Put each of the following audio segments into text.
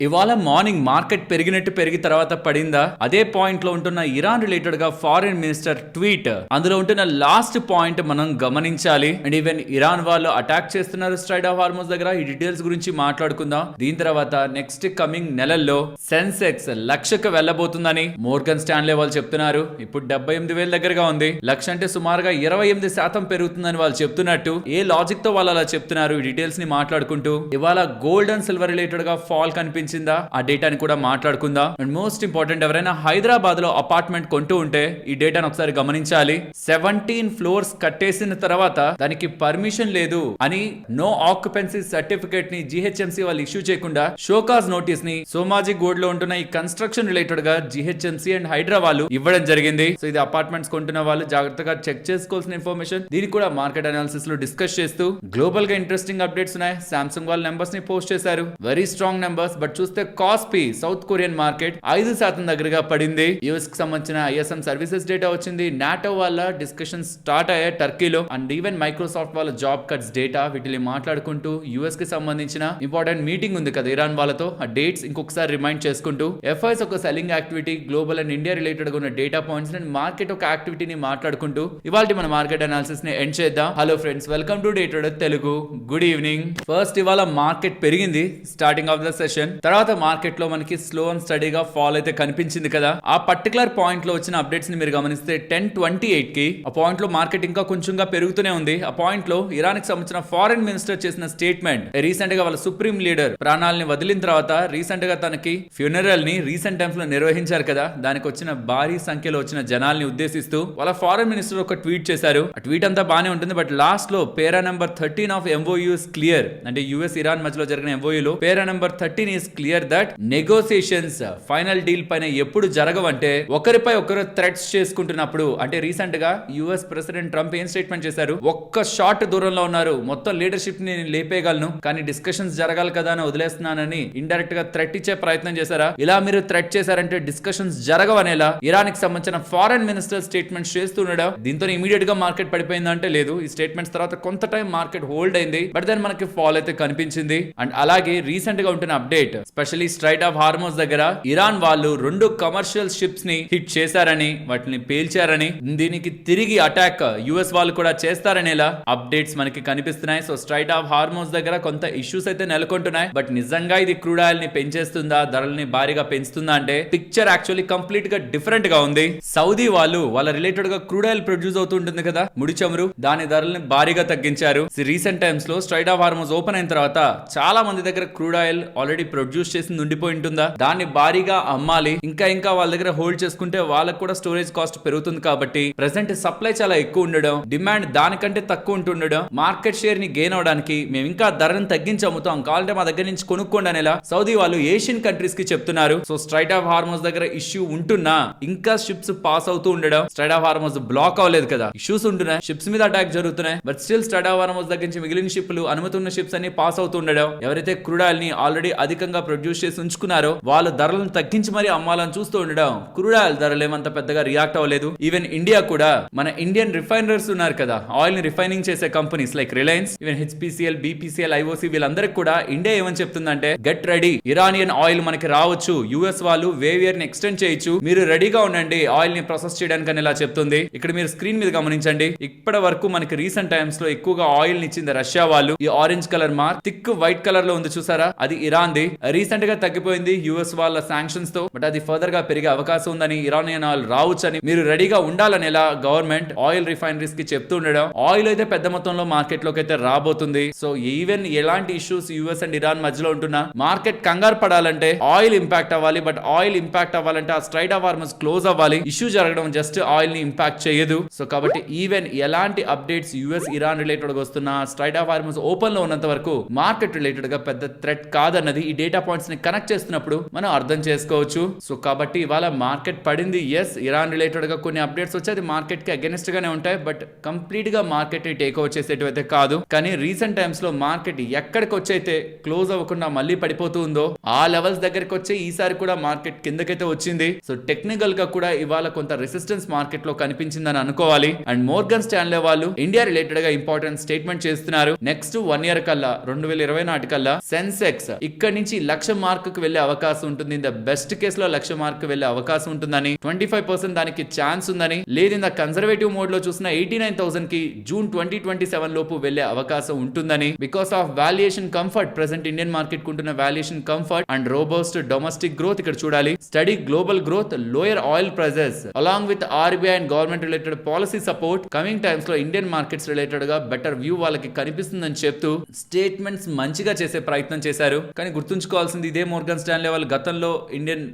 ఇవాళ morning market పెరిగినట్టు పెరిగి తర్వాత పడిందా? అదే పాయింట్ లో ఉంటున్న ఇరాన్ రిలేటెడ్ గా ఫారిన్ మినిస్టర్ ట్వీట్, అందులో ఉంటున్న లాస్ట్ పాయింట్ మనం గమనించాలి. అండ్ ఈవెన్ ఇరాన్ వాళ్ళు అటాక్ చేస్తున్నారు స్ట్రైట్ ఆఫ్ హార్మోస్ దగ్గర. ఈ డీటెయిల్స్ గురించి మాట్లాడుకుందాం. దీని తర్వాత నెక్స్ట్ కమింగ్ నెలల్లో సెన్సెక్స్ లక్షకు వెళ్ళబోతుందని మోర్గన్ స్టాన్లే వాళ్ళు చెప్తున్నారు. ఇప్పుడు 78,000 దగ్గరగా ఉంది. లక్ష అంటే సుమారుగా 28% పెరుగుతుందని వాళ్ళు చెప్తున్నట్టు. ఏ లాజిక్ తో వాళ్ళు అలా చెప్తున్నారు? ఈ డీటెయిల్స్ ని మాట్లాడుకుంటూ ఇవాళ గోల్డ్ అండ్ సిల్వర్ రిలేటెడ్ గా ఫాల్ కనిపించింది. ఆ డేటాని కూడా మాట్లాడుకుందాం. అండ్ మోస్ట్ ఇంపార్టెంట్, ఎవరైనా హైదరాబాద్ లో అపార్ట్మెంట్ కొంటూ ఉంటే ఈ డేటాను ఒకసారి గమనించాలి. 17 ఫ్లోర్స్ కట్టేసిన తర్వాత దానికి పర్మిషన్ లేదు అని నో ఆక్యుపెన్సీ సర్టిఫికేట్ ని జీహెచ్ఎంసీ వాళ్ళు ఇష్యూ చేయకుండా షోకాజ్ నోటీస్ ని సోమాజీ గోడ్ లో ఉంటున్న ఈ కన్స్ట్రక్షన్ రిలేటెడ్ గా జీహెచ్ఎంసీ అండ్ హైదరాబాద్ ఇవ్వడం జరిగింది. సో ఇది అపార్ట్మెంట్స్ కొంటున్న వాళ్ళు జాగ్రత్తగా చెక్ చేసుకోవాల్సిన ఇన్ఫర్మేషన్. దీనికి కూడా మార్కెట్ అనాలిసిస్ లో డిస్కస్ చేస్తూ గ్లోబల్ గా ఇంట్రెస్టింగ్ అప్డేట్స్ ఉన్నాయి. సామ్సంగ్ వాళ్ళ నెంబర్స్ ని పోస్ట్ చేశారు, వెరీ స్ట్రాంగ్ నెంబర్స్. బట్ చూస్తే కాస్పీ సౌత్ కొరియన్ మార్కెట్ 5% దగ్గరగా పడింది. యుఎస్ కి సంబంధించిన ఐఎస్ఎం సర్వీసెస్ డేటా వచ్చింది. నాటో వాళ్ళ డిస్కషన్స్ స్టార్ట్ అయ్యాయి టర్కీలో. అండ్ ఈవెన్ మైక్రోసాఫ్ట్ వాళ్ళ జాబ్ కట్స్ డేటా, వీటిని మాట్లాడుకుంటూ యుఎస్ కి సంబంధించిన ఇంపార్టెంట్ మీటింగ్ ఉంది కదా ఇరాన్ వాళ్ళతో, ఆ డేట్స్ ఇంకొకసారి రిమైండ్ చేసుకుంటూ ఎఫ్ఐఎస్ ఒక selling activity, global and India related గా ఉన్న డేటా పాయింట్స్ అండ్ మార్కెట్ ఒక యాక్టివిటీని మాట్లాడుకుంటూ ఇవాళ మన మార్కెట్ అనాలిసిస్ ని ఎండ్ చేద్దాం. Hello friends, welcome to day trader Telugu. Good evening. First ఇవాళ మార్కెట్ పెరిగింది స్టార్టింగ్ ఆఫ్ ద సెషన్. తర్వాత మార్కెట్ లో మనకి స్లో అండ్ స్టడీగా ఫాల్ అయితే కనిపించింది కదా. ఆ పర్టికులర్ పాయింట్ లో వచ్చిన అప్డేట్స్ ని మీరు గమనిస్తే 10:28 కి ఆ పాయింట్ లో మార్కెట్ ఇంకా కొంచెంగా పెరుగుతూనే ఉంది. ఆ పాయింట్ లో ఇరాన్ కి సంబంధించిన ఫారెన్ మినిస్టర్ చేసిన స్టేట్మెంట్, రీసెంట్ గా వాళ్ళ సుప్రీం లీడర్ ప్రాణాలని వదిలిన తర్వాత రీసెంట్ గా తనకి ఫ్యూనరల్ ని రీసెంట్ టైమ్స్ లో నిర్వహించారు కదా. దానికి వచ్చిన భారీ సంఖ్యలో వచ్చిన జనాల్ని ఉద్దేశిస్తూ వాళ్ళ ఫారెన్ మినిస్టర్ ఒక ట్వీట్ చేశారు. ఆ ట్వీట్ అంతా బానే ఉంటుంది, బట్ లాస్ట్ లో para number 13 of MoU is clear. అంటే యుఎస్ ఇరాన్ మధ్యలో జరిగిన ఎంఓయూ లో para number 13 is clear that negotiations final deal పైన ఎప్పుడు జరగవంటే ఒకరిపై ఒకరు థ్రెట్స్ చేసుకుంటున్నప్పుడు. అంటే రీసెంట్ గా యుఎస్ ప్రెసిడెంట్ ట్రంప్ ఏం స్టేట్మెంట్ చేశారు? ఒక్క షాట్ దూరంలో ఉన్నారు, మొత్తం లీడర్షిప్ ని లేపేయగలను, కానీ డిస్కషన్స్ జరగాలి కదా అని వదిలేస్తున్నానని ఇండైరెక్ట్ గా థ్రెట్ ఇచ్చే ప్రయత్నం చేశారా? ఇలా మీరు థ్రెట్ చేశారంటే డిస్కషన్స్ జరగవనేలా ఇరాన్ కి సంబంధించిన ఫారెన్ మినిస్టర్ స్టేట్మెంట్స్ చేస్తుండడం. దీంతో ఇమీడియట్ గా మార్కెట్ పడిపోయిందంటే లేదు. ఈ స్టేట్మెంట్స్ తర్వాత కొంత టైం మార్కెట్ హోల్డ్ అయింది, బట్ దెన్ మనకి ఫాల్ అయితే కనిపించింది. అండ్ అలాగే రీసెంట్ గా ఉంటున్న update, specially straight of Hormuz దగ్గర ఇరాన్ వాళ్ళు 2 కమర్షియల్ షిప్స్ ని హిట్ చేశారని, వాటిని పేల్చారని, దీనికి తిరిగి అటాక్ యుఎస్ వాళ్ళు కూడా చేస్తారనేలా అప్డేట్స్ మనకి కనిపిస్తున్నాయి. సో స్ట్రైట్ ఆఫ్ హార్మోస్ దగ్గర కొంత ఇష్యూస్ అయితే నెలకొంటున్నాయి. బట్ నిజంగా ఇది క్రూడ్ ఆయిల్ ని పెంచేస్తుందా, ధరల్ని భారీగా పెంచుతుందా అంటే పిక్చర్ యాక్చువల్లీ కంప్లీట్ గా డిఫరెంట్ గా ఉంది. సౌదీ వాళ్ళు వాళ్ళ రిలేటెడ్ గా క్రూడ్ ఆయిల్ ప్రొడ్యూస్ అవుతుంటుంది కదా, ముడి చమురు, దాని ధరల్ని భారీగా తగ్గించారు. రీసెంట్ టైమ్స్ లో స్ట్రైట్ ఆఫ్ హార్మోస్ ఓపెన్ అయిన తర్వాత చాలా మంది దగ్గర క్రూడ్ ఆయిల్ ఆల్రెడీ ప్రొడ్యూస్ చేసి ఉండిపోయి ఉంటుందా, దాన్ని భారీగా అమ్మాలి. ఇంకా వాళ్ళ దగ్గర హోల్డ్ చేసుకుంటే వాళ్ళకు కూడా స్టోరేజ్ కాస్ట్ పెరుగుతుంది. కాబట్టి ప్రెసెంట్ సప్లై చాలా ఎక్కువ ఉండడం, డిమాండ్ దానికంటే తక్కువ ఉంటుండడం, మార్కెట్ షేర్ ని గెయిన్ అవడానికి మేము ఇంకా ధరను తగ్గించి అమ్ముతాం, కావాలంటే మా దగ్గర నుంచి కొనుక్కోండి అనేలా సౌదీ వాళ్ళు ఏషియన్ కంట్రీస్ కి చెప్తున్నారు. సో స్ట్రైట్ ఆఫ్ హార్మోస్ దగ్గర ఇష్యూ ఉంటున్నా ఇంకా షిప్స్ పాస్ అవుతూ ఉండడం, స్ట్రైట్ ఆఫ్ హార్మోస్ బ్లాక్ అవ్వలేదు కదా, ఇష్యూస్ ఉంటున్నాయి, షిప్స్ మీద అటాక్ జరుగుతున్నాయి, but still straight of Hormuz దగ్గర నుంచి మిగిలిన షిప్లు, అనుమతి ఉన్న షిప్స్ అన్ని పాస్ అవుతూ ఉండడం, ఎవరైతే క్రూడ్ ఆయిల్ ని ఆల్రెడీ అధికంగా ప్రొడ్యూస్ చేసి ఉంచుకున్నారో వాళ్ళు ధరలను తగ్గించి మరి అమ్మాలని చూస్తూ ఉండడం, క్రూడ్ ఆయిల్ ధరలు ఏమంత పెద్దగా రియాక్ట్ అవ్వలేదు. ఈవెన్ ఇండియా కూడా, మన ఇండియన్ రిఫైనర్స్ ఉన్నారు కదా, ఆయిల్ ని రిఫైనింగ్ చేసే companies like Reliance, even HPCL, BPCL, IOC, వీళ్ళందరికీ కూడా ఇండియా ఏమని చెప్తుందంటే గెట్ రెడీ, ఇరానియన్ ఆయిల్ మనకి రావచ్చు, యుఎస్ వాళ్ళు వేవియర్ ని ఎక్స్టెండ్ చేయొచ్చు, మీరు రెడీగా ఉండండి ఆయిల్ ని ప్రాసెస్ చేయడానికి అని ఇలా చెప్తుంది. ఇక్కడ మీరు స్క్రీన్ మీద గమనించండి, ఇప్పటి వరకు మనకి రీసెంట్ టైమ్స్ లో ఎక్కువగా ఆయిల్ ని ఇచ్చింది రష్యా వాళ్ళు. ఈ orange colour mark thick white colour లో ఉంది చూసారా, అది ఇరాన్ ది. రీసెంట్ గా తగ్గిపోయింది యుఎస్ వాళ్ళ శాంక్షన్స్ తో, బట్ అది ఫర్దర్ గా పెరిగే అవకాశం ఉందని, ఇరానియన్ ఆయిల్ రావచ్చని, మీరు రెడీగా ఉండాలని ఎలా గవర్నమెంట్ ఆయిల్ రిఫైనరీస్ కి చెప్తూ ఉండడం. ఆయిల్ అయితే పెద్ద మొత్తంలో మార్కెట్ లోకి అయితే రాబోతుంది. సో ఈవెన్ ఎలాంటి ఇష్యూస్ యుఎస్ అండ్ ఇరాన్ మధ్యలో ఉంటున్నా మార్కెట్ కంగారు పడాలంటే ఆయిల్ ఇంపాక్ట్ అవ్వాలి. బట్ ఆయిల్ ఇంపాక్ట్ అవ్వాలంటే ఆ స్ట్రైట్ ఆఫ్ హార్మోస్ క్లోజ్ అవ్వాలి. ఇష్యూ జరగడం జస్ట్ ఆయిల్ ని ఇంపాక్ట్ చేయదు. సో కాబట్టి ఈవెన్ ఎలాంటి అప్డేట్స్ యుఎస్ ఇరాన్ రిలేటెడ్ గా వస్తున్నా స్ట్రైట్ ఆఫ్ హార్మోస్ ఓపెన్ లో ఉన్నంత వరకు మార్కెట్ రిలేటెడ్ గా పెద్ద థ్రెట్ కాదన్నది ఈ డేటా పాయింట్స్ ని కనెక్ట్ చేస్తున్నప్పుడు మనం అర్థం చేసుకోవచ్చు. సో కాబట్టి ఇవాళ మార్కెట్ పడింది. ఎస్, ఇరాన్ రిలేటెడ్ గా కొన్ని అప్డేట్స్ వచ్చేది మార్కెట్ కి అగెనిస్ట్ గానే ఉంటాయి, బట్ కంప్లీట్ గా మార్కెట్ ని టేక్ ఓవర్ చేసేటైతే కాదు. కానీ రీసెంట్ టైమ్స్ లో మార్కెట్ ఎక్కడికి వచ్చైతే క్లోజ్ అవ్వకుండా మళ్ళీ పడిపోతూ ఉందో ఆ లెవెల్స్ దగ్గరికి వచ్చి ఈసారి కూడా మార్కెట్ కిందకైతే వచ్చింది. సో టెక్నికల్ గా కూడా ఇవాళ కొంత రెసిస్టెన్స్ మార్కెట్ లో కనిపించిందని అనుకోవాలి. అండ్ మోర్గన్ స్టాన్లే వాళ్ళు ఇండియా రిలేటెడ్ గా ఇంపార్టెంట్ స్టేట్మెంట్ చేస్తున్నారు. నెక్స్ట్ 1 year కల్లా 2020 నాటికల్లా సెన్సెక్స్ ఇక్కడ నుంచి లక్ష మార్క్ కు వెళ్లే అవకాశం ఉంటుంది. ఇన్ ద బెస్ట్ కేస్ లో లక్ష మార్క్ వెళ్లే అవకాశం ఉంటుందని, 25% దానికి ఛాన్స్ ఉందని, లేదు ఇన్ ద కన్సర్వేటివ్ మోడ్ లో చూసిన 89,000 కి జూన్ 2027 లోపు వెళ్లే అవకాశం ఉంటుందని, because of valuation comfort, present Indian market కుంటున్న valuation comfort and robust domestic growth ఇక్కడ చూడాలి, study global growth, lower oil prices along with RBI and government related policy support, coming times లో ఇండియన్ మార్కెట్స్ రిలేటెడ్ గా better view వాళ్ళకి కనిపిస్తుందని చెప్తూ statements మంచిగా చేసే ప్రయత్నం చేశారు. కానీ గుర్తుంచుకోవాల్సింది ఇదే మోర్గన్ స్టాన్లీ వాళ్ళు గతంలో ఇండియన్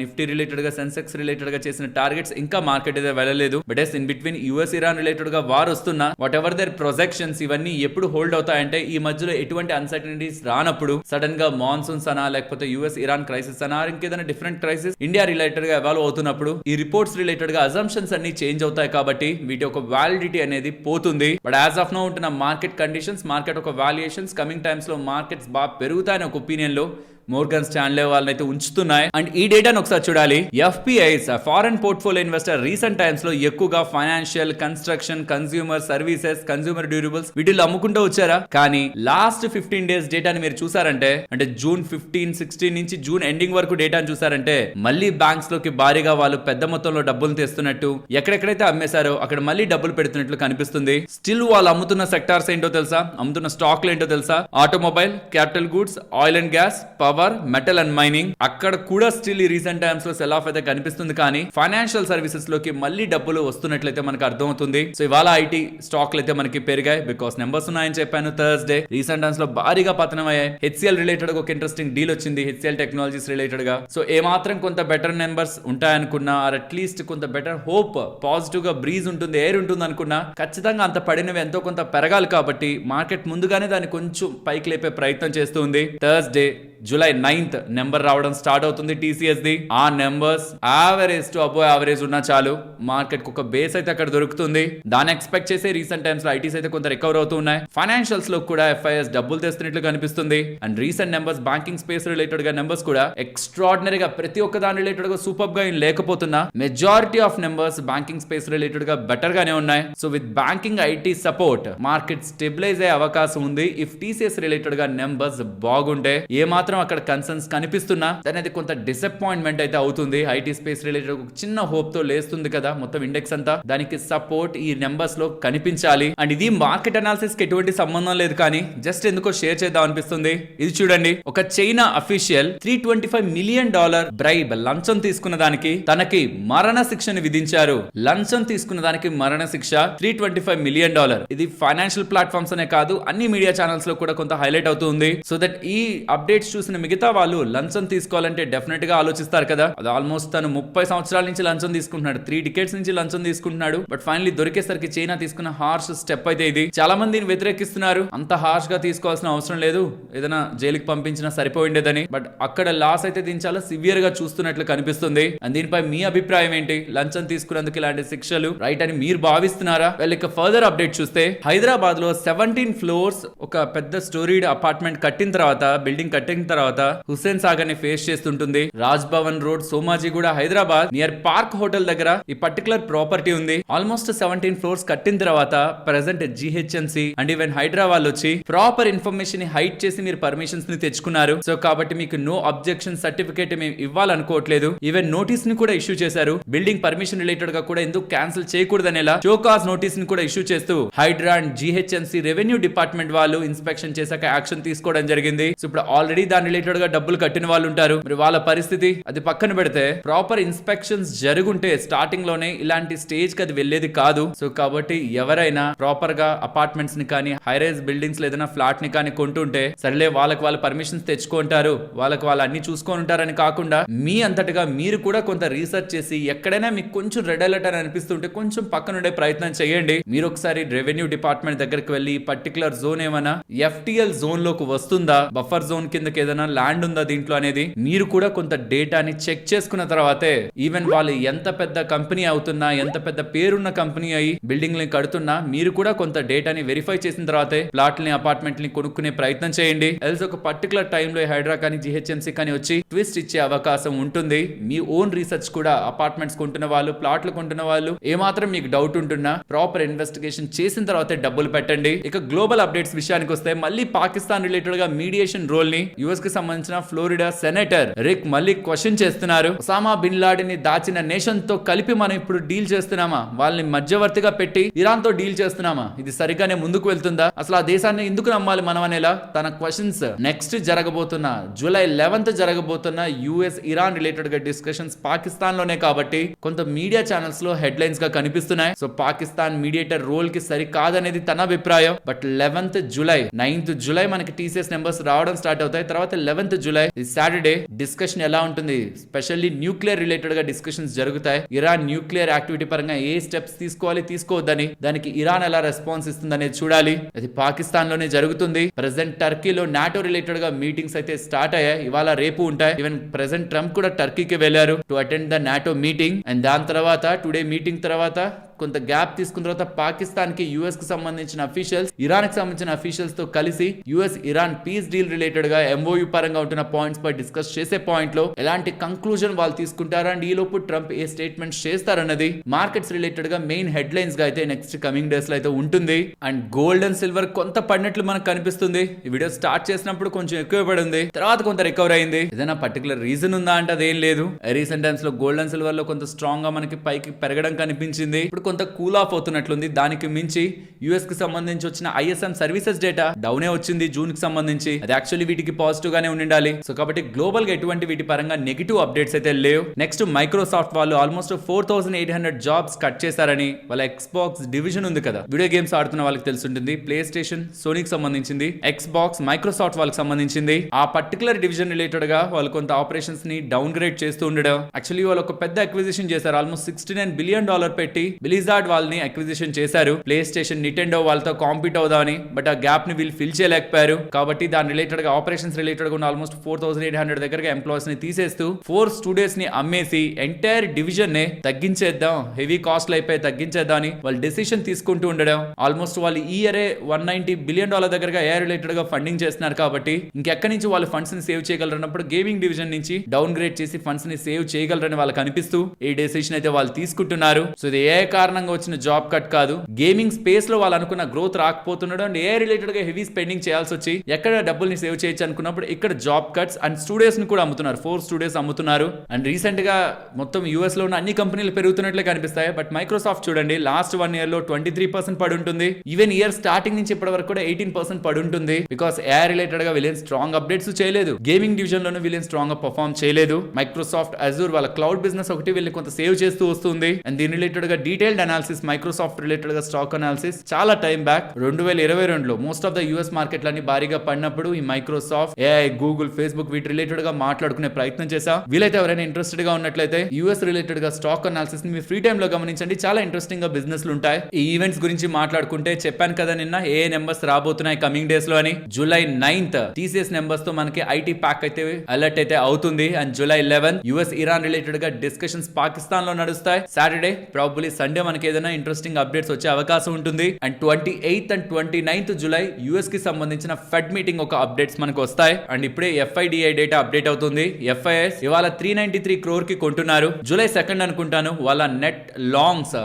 నిఫ్టీ రిలేటెడ్ గా, సెన్సెక్స్ రిలేటెడ్ గా చేసిన టార్గెట్స్ ఇంకా మార్కెట్ అయితే వెళ్ళలేదు. But as in between US Iran related గా వార్ వస్తున్నా వాట్ ఎవర్ దేర్ ప్రొజెక్షన్స్ ఇవన్నీ ఎప్పుడు హోల్డ్ అవుతాయంటే ఈ మధ్యలో ఎటువంటి అన్సర్టనిటీస్ రానప్పుడు, సడన్ గా మాన్సూన్స్ అనా లేకపోతే యుఎస్ ఇరాన్ క్రైసిస్ అనా ఇంకేదైనా డిఫరెంట్ క్రైసిస్ ఇండియా రిలేటెడ్ గా ఎవాల్వ్ అవుతున్నప్పుడు ఈ రిపోర్ట్స్ రిలేటెడ్ గా అజంప్షన్స్ అన్ని చేంజ్ అవుతాయి కాబట్టి వీటి ఒక వ్యాలిడిటీ అనేది పోతుంది. బట్ యాజ్ ఆఫ్ నౌ ఉంటున్న మార్కెట్ కండిషన్స్, మార్కెట్ ఒక వాల్యుయేషన్స్, కమింగ్ టైమ్స్ లో మార్కెట్స్ బాగా పెరుగుతాయని ఒక ఒపీనియన్ లో మోర్గన్ స్టాన్లీ వాళ్ళనైతే ఉంచుతున్నాయి. అండ్ ఈ డేటాను ఒకసారి చూడాలి. FPIs foreign portfolio investor recent times లో ఎక్కువగా financial, construction, consumer services, consumer durables వీటిలో అమ్ముకుంటూ వచ్చారా. కానీ లాస్ట్ 15 డేస్ డేటాని మీరు చూసారంటే, అంటే జూన్ 15, 16 నుంచి జూన్ ఎండింగ్ వరకు డేటాను చూసారంటే మళ్ళీ బ్యాంక్స్ లోకి భారీగా వాళ్ళు పెద్ద మొత్తంలో డబ్బులు తెస్తున్నట్టు, ఎక్కడెక్కడైతే అమ్మేశారో అక్కడ మళ్ళీ డబ్బులు పెడుతున్నట్లు కనిపిస్తుంది. స్టిల్ వాళ్ళు అమ్ముతున్న సెక్టార్స్ ఏంటో తెలుసా, అమ్ముతున్న స్టాక్లు ఏంటో తెలుసా, automobile, capital goods, oil and gas, power, metal and mining. అక్కడ కూడా స్టిల్ ఈ రీసెంట్ టైమ్స్ లో సెల్ ఆఫ్ అయితే కనిపిస్తుంది. కానీ ఫైనాన్షియల్ సర్వీసెస్ లోకి మళ్ళీ డబ్బులు వస్తున్నట్లయితే మనకు అర్థమవుతుంది. సో ఇవాళ ఐటీ స్టాక్లు అయితే మనకి పెరిగాయి బికాస్ నెంబర్స్ ఉన్నాయని చెప్పాను. థర్స్డే రీసెంట్ టైమ్స్ లో భారీగా పతనం అయ్యాయి. హెచ్సిఎల్ రిలేటెడ్ ఒక ఇంట్రెస్టింగ్ డీల్ వచ్చింది, హెచ్సిఎల్ టెక్నాలజీస్ రిలేటెడ్ గా. సో ఏ మాత్రం కొంత బెటర్ నెంబర్స్ ఉంటాయనుకున్నా, ఆర్ అట్లీస్ట్ కొంత బెటర్ హోప్, పాజిటివ్ గా బ్రీజ్ ఉంటుంది, ఎయిర్ ఉంటుంది అనుకున్నా, ఖచ్చితంగా అంత పడినవి ఎంతో కొంత పెరగాలి కాబట్టి మార్కెట్ ముందుగానే దాన్ని కొంచెం పైకి లేపే ప్రయత్నం చేస్తుంది. థర్స్డే జూలై 9th నెంబర్ రావడం స్టార్ట్ అవుతుంది టీసీఎస్ ది. ఆ numbers average to above average ఉన్నా చాలు మార్కెట్ ఒక బేస్ అయితే అక్కడ దొరుకుతుంది. దాన్ని ఎక్స్పెక్ట్ చేసే రీసెంట్ టైమ్స్ లో ఐటీస్ అయితే కొంత రికవర్ అవుతూ ఉన్నాయి. ఫైనాన్షియల్స్ లో కూడా ఎఫ్ఐఎస్ డబ్బులు తెస్తున్నట్లు కనిపిస్తుంది. And recent numbers banking space related గా నెంబర్స్ కూడా ఎక్స్ట్రాడినరీగా ప్రతి ఒక్క దాని రిలేటెడ్ గా సూపర్ గా లేకపోతున్నా majority of numbers banking space related గా బెటర్ గానే ఉన్నాయి. So with banking IT support market stabilize అయ్యే అవకాశం ఉంది ఇఫ్ టీసీఎస్ రిలేటెడ్ గా నెంబర్స్ బాగుంటే. ఏ మాత్రం అక్కడ కన్సర్న్స్ కనిపిస్తున్నా అనేది కొంత డిసప్పాయింట్మెంట్ అయితే అవుతుంది. ఐటీ స్పేస్ రిలేటెడ్ ఒక చిన్న హోప్ తో లేస్తుంది కదా మొత్తం ఇండెక్స్ అంతా, దానికి సపోర్ట్ ఈ నెంబర్స్ లో కనిపించాలి. అండ్ ఇది మార్కెట్ అనాలిసిస్ కి ఎటువంటి సంబంధం లేదు కానీ జస్ట్ ఎందుకో షేర్ చేద్దాం అనిపిస్తుంది. ఇది చూడండి, ఒక చైనా అఫీషియల్ $325 మిలియన్ బ్రైబ్ లంచం తీసుకున్న దానికి తనకి మరణ శిక్షను విధించారు. లంచం తీసుకున్న దానికి మరణ శిక్ష $325 మిలియన్. ఇది ఫైనాన్షియల్ ప్లాట్ఫామ్స్ అనే కాదు అన్ని మీడియా ఛానల్స్ లో కూడా కొంత హైలైట్ అవుతుంది. సో దట్ ఈ అప్డేట్స్ చూసిన మిగతా వాళ్ళు లంచం తీసుకోవాలంటే డెఫినెట్ గా ఆలోచిస్తారు కదా. అది ఆల్మోస్ట్ తను 30 సంవత్సరాల నుంచి లంచం తీసుకుంటున్నాడు, 3 decades నుంచి లంచం తీసుకుంటున్నాడు. బట్ ఫైనలీ దొరికేసరికి చైనా తీసుకున్న హార్ష్ స్టెప్ అయితే ఇది. చాలా మంది దీన్ని వ్యతిరేకిస్తున్నారు, అంత హార్ష్ గా తీసుకోవాల్సిన అవసరం లేదు, ఏదైనా జైలుకి పంపించినా సరిపోయిండేదని. బట్ అక్కడ లాస్ అయితే దీన్ని చాలా సివియర్ గా చూస్తున్నట్లు కనిపిస్తుంది. అండ్ దీనిపై మీ అభిప్రాయం ఏంటి? లంచం తీసుకున్నందుకు ఇలాంటి శిక్షలు రైట్ అని మీరు భావిస్తున్నారా? ఇక ఫర్దర్ అప్డేట్ చూస్తే హైదరాబాద్ లో 17 ఫ్లోర్స్ ఒక పెద్ద స్టోరీడ్ అపార్ట్మెంట్ కట్టిన తర్వాత, బిల్డింగ్ కట్టిన తర్వాత హుస్సేన్ సాగర్ ని ఫేస్ చేస్తుంటుంది. Raj Bhavan road, Somajiguda, Hyderabad near park hotel దగ్గర ఈ పర్టికులర్ ప్రాపర్టీ ఉంది. ఆల్మోస్ట్ 17 ఫ్లోర్స్ కట్టిన తర్వాత present GHMC and even Hyderabad వచ్చి ప్రాపర్ ఇన్ఫర్మేషన్ ని హైడ్ చేసి మీరు పర్మిషన్స్ ని తెచ్చుకున్నారు. సో కాబట్టి మీకు నో అబ్జెక్షన్ సర్టిఫికేట్ మేము ఇవ్వాలనుకోవట్లేదు. ఈవెన్ నోటీస్ ని కూడా ఇష్యూ చేశారు. బిల్డింగ్ పర్మిషన్ రిలేటెడ్ గా కూడా ఎందుకు క్యాన్సిల్ చేయకూడదనేలా షోకాజ్ నోటీస్ ని కూడా ఇష్యూ చేస్తూ HYDRAA and GHMC revenue department వాళ్ళు ఇన్స్పెక్షన్ చేశాక యాక్షన్ తీసుకోవడం జరిగింది. సో ఇప్పుడు ఆల్రెడీ దాని రిలేటెడ్ గా డబ్బులు కట్టిన వాళ్ళు ఉంటారు, మరి వాళ్ళ పరిస్థితి అది పక్కన పెడితే ప్రాపర్ ఇన్స్పెక్షన్స్ జరుగుంటే స్టార్టింగ్ లోనే ఇలాంటి స్టేజ్ కి అది వెళ్లేది కాదు. సో కాబట్టి ఎవరైనా ప్రాపర్ గా అపార్ట్మెంట్స్ ని కానీ హైరైజ్ బిల్డింగ్స్ ఏదైనా ఫ్లాట్ ని కానీ కొంటుంటే సరేలే వాళ్ళకి వాళ్ళ పర్మిషన్స్ తెచ్చుకుంటారు, వాళ్ళకి వాళ్ళు అన్ని చూసుకొని ఉంటారని కాకుండా మీ అంతటిగా మీరు కూడా కొంత రీసెర్చ్ చేసి ఎక్కడైనా మీకు కొంచెం రెడ్ అలర్ట్ అని అనిపిస్తుంటే కొంచెం పక్కన ఉండే ప్రయత్నం చేయండి. మీరు ఒకసారి రెవెన్యూ డిపార్ట్మెంట్ దగ్గరికి వెళ్ళి పర్టికులర్ జోన్ ఏమైనా ఎఫ్టిఎల్ జోన్ లోకి వస్తుందా, బఫర్ జోన్ కిందకి ఏదైనా ల్యాండ్ ఉందా దీంట్లో అనేది మీరు కూడా కొంత డేటాని చెక్ చేసుకున్న తర్వాతే ఈవెన్ వాళ్ళు ఎంత పెద్ద కంపెనీ అవుతున్నా, ఎంత పెద్ద పేరున్న కంపెనీ అయి బిల్డింగ్ ని కడుతున్నా మీరు కూడా కొంత డేటాని వెరిఫై చేసిన తర్వాతే ప్లాట్లని అపార్ట్మెంట్ ని కొనుక్కునే ప్రయత్నం చేయండి. ఎల్స్ ఒక పర్టికులర్ టైంలో హైడ్రా కానీ జిహెచ్ఎంసీ కానీ వచ్చి ట్విస్ట్ ఇచ్చే అవకాశం ఉంటుంది. మీ ఓన్ రీసెర్చ్ కూడా అపార్ట్మెంట్స్ కొంటున్న వాళ్ళు, ప్లాట్లు కొంటున్న వాళ్ళు ఏమాత్రం మీకు డౌట్ ఉంటున్నా ప్రాపర్ ఇన్వెస్టిగేషన్ చేసిన తర్వాతే డబ్బులు పెట్టండి. ఇక గ్లోబల్ అప్డేట్స్ విషయానికి వస్తే మళ్ళీ పాకిస్తాన్ రిలేటెడ్ గా మీడియేషన్ రోల్ ని యుఎస్ కి సంబంధించిన ఫ్లోరిడా సెనేటర్ రిక్ మళ్ళీ క్వశ్చన్ చేస్తున్నారు. ఒసామా బిన్ లాడెన్ ని దాచిన నేషన్ తో కలిపి మనం ఇప్పుడు డీల్ చేస్తున్నామా, వాళ్ళని మధ్యవర్తిగా పెట్టి ఇరాన్ తో డీల్ చేస్తున్నామా, ఇది సరిగానే ముందుకు వెళ్తుందా, అసలు ఆ దేశాన్ని ఎందుకు నమ్మాలి మనం అనేలా తన క్వశ్చన్స్ నెక్స్ట్ జరగబోతున్న జూలై 11th జరగబోతున్న యుఎస్ ఇరాన్ రిలేటెడ్ గా డిస్కషన్స్ పాకిస్తాన్ లోనే కాబట్టి కొంత మీడియా ఛానల్స్ లో హెడ్ లైన్స్ గా కనిపిస్తున్నాయి. సో పాకిస్తాన్ మీడియేటర్ రోల్ కి సరి కాదనేది తన అభిప్రాయం. But 11th July 9th July మనకి టీసీఎస్ నెంబర్స్ రావడం స్టార్ట్ అవుతాయి. తర్వాత 11th జూలై సాటర్డే డిస్కషన్ ఎలా ఉంటుంది, స్పెషల్లీ న్యూక్లియర్ రిలేటెడ్ గా డిస్కషన్స్ జరుగుతాయి. ఇరాన్ న్యూక్లియర్ యాక్టివిటీ పరంగా ఏ స్టెప్స్ తీసుకోవాలి తీసుకోవద్దని, దానికి ఇరాన్ ఎలా రెస్పాన్స్ ఇస్తుంది అనేది చూడాలి. అది పాకిస్తాన్ లోనే జరుగుతుంది. ప్రెసెంట్ టర్కీలో నాటో రిలేటెడ్ గా మీటింగ్స్ అయితే స్టార్ట్ అయ్యాయి, ఇవాళ రేపు ఉంటాయి. ఈవెన్ ప్రెసెంట్ ట్రంప్ కూడా టర్కీకి వెళ్లారు to attend the NATO meeting. And దాని తర్వాత టుడే మీటింగ్ తర్వాత కొంత గ్యాప్ తీసుకున్న తర్వాత పాకిస్తాన్ కి యుఎస్ కి సంబంధించిన అఫీషియల్స్ ఇరాన్ కి సంబంధించిన అఫీషియల్స్ తో కలిసి US Iran piece deal related గా ఎంఓయూ పరంగా ఉంటున్న పాయింట్స్ పై డిస్కస్ చేసే పాయింట్ లో ఎలాంటి కంక్లూజన్ వాళ్ళు తీసుకుంటారు అండ్ ఈ లోపు ట్రంప్ ఏ స్టేట్మెంట్స్ చేస్తారన్నది మార్కెట్స్ రిలేటెడ్ గా మెయిన్ హెడ్ లైన్స్ గా అయితే నెక్స్ట్ కమింగ్ డేస్ లో అయితే ఉంటుంది. అండ్ గోల్డ్ అండ్ సిల్వర్ కొంత పడినట్లు మనకు కనిపిస్తుంది. ఈ వీడియో స్టార్ట్ చేసినప్పుడు కొంచెం ఎక్కువ పడింది, తర్వాత కొంత రికవర్ అయింది. ఏదైనా పర్టికులర్ రీజన్ ఉందా అంటే అదేం లేదు. రీసెంట్ టైమ్స్ లో గోల్డ్ అండ్ సిల్వర్ లో కొంత స్ట్రాంగ్ గా మనకి పైకి పెరగడం కనిపించింది. ఇప్పుడు కొంత కూల్ ఆఫ్ అవుతున్నట్లుంది. దానికి మించి యుఎస్ కి సంబంధించి వచ్చిన ఐఎస్ఎం సర్వీసెస్ డేటా డౌనే వచ్చింది జూన్ కి సంబంధించి. అది యాక్చువల్లీ వీటికి పాజిటివ్ గానే ఉండాలి. సో కాబట్టి గ్లోబల్ గా ఎటువంటి వీటి పరంగా నెగిటివ్ అప్డేట్స్ అయితే లేవు. నెక్స్ట్ మైక్రోసాఫ్ట్ వాళ్ళు ఆల్మోస్ట్ 4800 జాబ్స్ కట్ చేశారని, వాళ్ళ ఎక్స్బాక్స్ డివిజన్ ఉంది కదా, వీడియో గేమ్స్ ఆడుతున్న వాళ్ళకి తెలుసుంటుంది. ప్లే స్టేషన్ సోనీకి సంబంధించింది, ఎక్స్బాక్స్ మైక్రోసాఫ్ట్ వాళ్ళకి సంబంధించింది. ఆ పర్టికులర్ డివిజన్ రిలేటెడ్ గా వాళ్ళు కొంత ఆపరేషన్స్ ని డౌన్ గ్రేడ్ చేస్తూ ఉండడం. యాక్చువల్లీ వాళ్ళు ఒక పెద్ద అక్విజిషన్ చేశారు, ఆల్మోస్ట్ $69 బిలియన్ పెట్టి బ్లిజార్డ్ వాళ్ళని అక్విజిషన్ చేశారు. ప్లే స్టేషన్ నిటెండో వాళ్ళతో కాంపీట్ అవుదామని, బట్ ఆ గ్యాప్ ని వీళ్ళు ఫిల్ చేయలేకపోయారు. కాబట్టి దాని రిలేటెడ్ గా ఆపరేషన్స్ రిలేటెడ్ గా ఆల్మోస్ట్ 4800 దగ్గరగా ఎంప్లాయీస్ ని తీసేస్తూ 4 స్టూడియోస్ ని అమ్మేసి ఎంటైర్ డివిజన్ నే తగ్గించేద్దాం, హెవీ కాస్ట్ అయిపోయి తగ్గించేద్దాం అని వాళ్ళు డెసిషన్ తీసుకుంటూ ఉండడం. ఆల్మోస్ట్ వాళ్ళు ఈ ఇయరే $190 బిలియన్ దగ్గరగా ఏ రిలేటెడ్ గా ఫండింగ్ చేస్తున్నారు. కాబట్టి ఇంకెక్కడి నుంచి వాళ్ళు ఫండ్స్ ని సేవ్ చేయగలరన్నప్పుడు గేమింగ్ డివిజన్ నుంచి డౌన్ గ్రేడ్ చేసి ఫండ్స్ ని సేవ్ చేయగలరని వాళ్ళకి అనిపిస్తూ ఈ డెసిషన్ అయితే వాళ్ళు తీసుకుంటున్నారు. సో ఇది ఏ కారణంగా వచ్చిన జాబ్ కట్ కాదు, గేమింగ్ స్పేస్ లో వాళ్ళు అనుకున్న గ్రోత్ రాకపోతున్నాడు అండ్ ఏ రిలేటెడ్ గా హెవీ స్పెండింగ్ చేయాల్సి వచ్చి ఎక్కడ డబ్బుల్ని సేవ్ చేయొచ్చు అనుకున్నప్పుడు ఇక్కడ జాబ్ కట్స్ అండ్ స్టూడియోస్ ని కూడా అమ్ముతున్నారు. 4 స్టూడియోస్ అమ్ముతున్నారు. అండ్ రీసెంట్ గా మొత్తం యుఎస్ లో ఉన్న అన్ని కంపెనీలు పెరుగుతున్నట్లే కనిపిస్తాయి. బట్ మైక్రోసాఫ్ట్ చూడండి, లాస్ట్ 1 year లో 23% పడి ఉంటుంది. ఈవెన్ ఇయర్ స్టార్టింగ్ నుంచి ఇప్పటి వరకు కూడా 18% పడి ఉంటుంది. బికాస్ ఏ రిలేటెడ్ గా వీళ్ళేం స్ట్రాంగ్ అప్డేట్స్ చేయలేదు, గేమింగ్ డివిజన్ లోనూ వీళ్ళేం స్ట్రాంగ్ గా పర్ఫార్మ్ చేయలేదు. మైక్రోసాఫ్ట్ అజూర్ వాళ్ళ క్లౌడ్ బిజినెస్ ఒకటి వీళ్ళు కొంత సేవ్ చేస్తూ వస్తుంది. అండ్ దీని రిలేటెడ్ గా డీటెయిల్డ్ అనాలిసిస్ మైక్రోసాఫ్ట్ రిలేటెడ్ గా స్టాక్ అనాలిసిస్ చాలా టైం బ్యాక్ 2022లో మోస్ట్ ఆఫ్ ద యుఎస్ మార్కెట్లన్నీ భారీగా పడినప్పుడు ఈ మైక్రోసాఫ్ట్, ఏఐ, గూగుల్, ఫేస్బుక్ వీటి రిలేటెడ్ గా మాట్లాడుకునే ప్రయత్నం చేశా. వీలైతే ఎవరైనా ఇంట్రెస్టెడ్ గా ఉన్నట్లయితే యుఎస్ రిలేటెడ్ గా స్టాక్ అనాలిసిస్ ని మీ ఫ్రీ టైమ్ లో గమనించండి, చాలా ఇంట్రెస్టింగ్ గా బిజినెస్ లు ఉంటాయి. ఈ ఈవెంట్స్ గురించి మాట్లాడుకుంటే చెప్పాను కదా నిన్న ఏ నెంబర్స్ రాబోతున్నాయి కమింగ్ డేస్ లో అని. జూలై 9th టీసీఎస్ నెంబర్స్ తో మనకి ఐటీ ప్యాక్ అయితే అలర్ట్ అయితే అవుతుంది. And July 11 US Iran related గా డిస్కషన్స్ పాకిస్తాన్ లో నడుస్తాయి. సాటర్డే ప్రాబబ్లీ సండే మనకి ఏదైనా ఇంట్రెస్టింగ్ అప్డేట్స్ వచ్చే అవకాశం ఉంటుంది. And 28th and 29th July US కి సంబంధించిన ఫెడ్ మీటింగ్ ఒక అప్డేట్స్ మనకు వస్తాయి. అండ్ ఇప్పుడే ఎఫ్ఐడిఐ డేటా అప్డేట్ అవుతుంది. ఎఫ్ఐఎస్ ఇవాళ 393 crore కి కొంటున్నారు. జూలై 2nd అనుకుంటాను వాళ్ళ నెట్ లాంగ్స్